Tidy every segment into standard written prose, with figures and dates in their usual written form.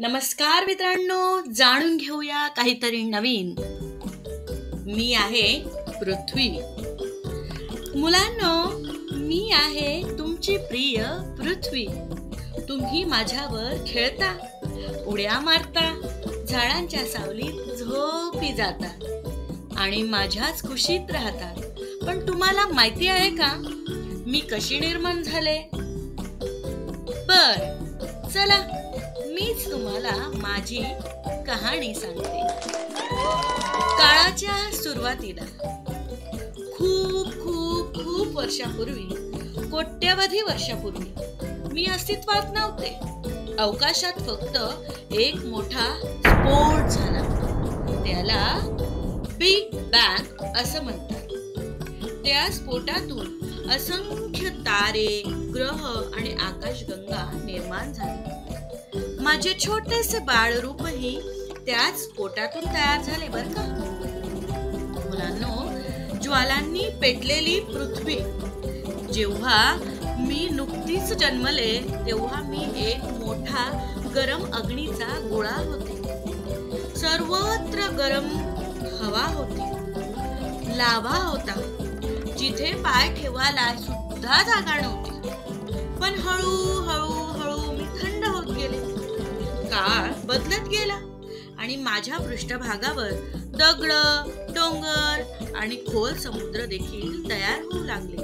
नमस्कार मित्रांनो, जाणून घेऊया काहीतरी नवीन. मी आहे पृथ्वी. मुलांनो, मी आहे तुमची प्रिय पृथ्वी. तुम्ही माझ्यावर खेळता, उड्या मारता, झाडांच्या सावलीत झोपी जाता आणि माझ्याच खुशीत राहता. पण तुम्हाला माहिती आहे का मी कशी निर्माण झाले? चला मीच तुम्हाला माझी कहाणी सांगते. काळाच्या सुरुवातीला खूप खूप खूप वर्षापूर्वी, कोट्यवधी वर्षापूर्वी मी अस्तित्वात नव्हते. अवकाशात फक्त एक मोठा स्फोट झाला. त्याला बिग बँग असं म्हणतात. त्या स्फोटातून असंख्य तारे, ग्रह आणि आकाशगंगा निर्माण झाली. माझे छोटेसे बाळरूपही त्याच स्फोटातून तयार झाले बरं का. मुलांनो, ज्वालांनी पेटलेली पृथ्वी. जेव्हा मी नुकतीच जन्मले तेव्हा मी एक मोठा गरम अग्नीचा गोळा होते. सर्वत्र गरम हवा होती, लाव्हा होता, जिथे पाय ठेवायला सुद्धा जागा नव्हती. पण हळूहळू मी थंड होत गेले. काळ बदलत गेला आणि माझ्या पृष्ठभागावर दगड, डोंगर आणि खोल समुद्र देखील तयार होऊ लागले.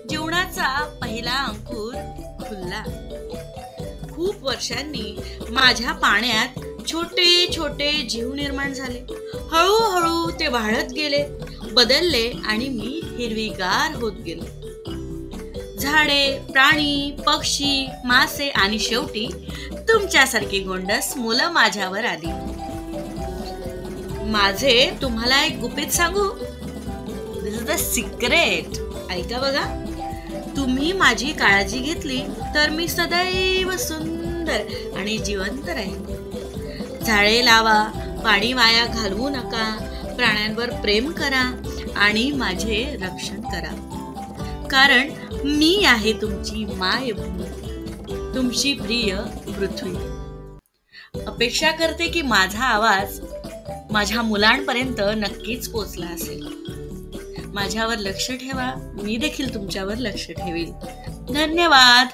जीवनाचा पहिला अंकुर फुलला. खूप वर्षांनी माझ्या पाण्यात छोटे छोटे जीव निर्माण झाले. हळूहळू ते वाढत गेले, बदलले आणि मी हिरवीगार होत गेले. झाडे, प्राणी, पक्षी, मासे आणि शेवटी तुमच्यासारखी गोंडस मुलं माझ्यावर आली. माझे तुम्हाला एक गुपित सांगू. दिस इज द सिक्रेट. ऐका बघा. तुम्ही माझी काळजी घेतली तर मी सदैव सुंदर आणि जिवंत राहीन. झाडे लावा, पाणी वाया घालवू नका, प्राण्यांवर प्रेम करा आणि माझे रक्षण करा. कारण मी आहे तुमची मायभूमी, तुमची प्रिय पृथ्वी. अपेक्षा करते की माझा आवाज माझ्या मुलांपर्यंत नक्कीच पोचला असेल. माझ्यावर लक्ष ठेवा, मी देखील तुमच्यावर लक्ष ठेवील. धन्यवाद.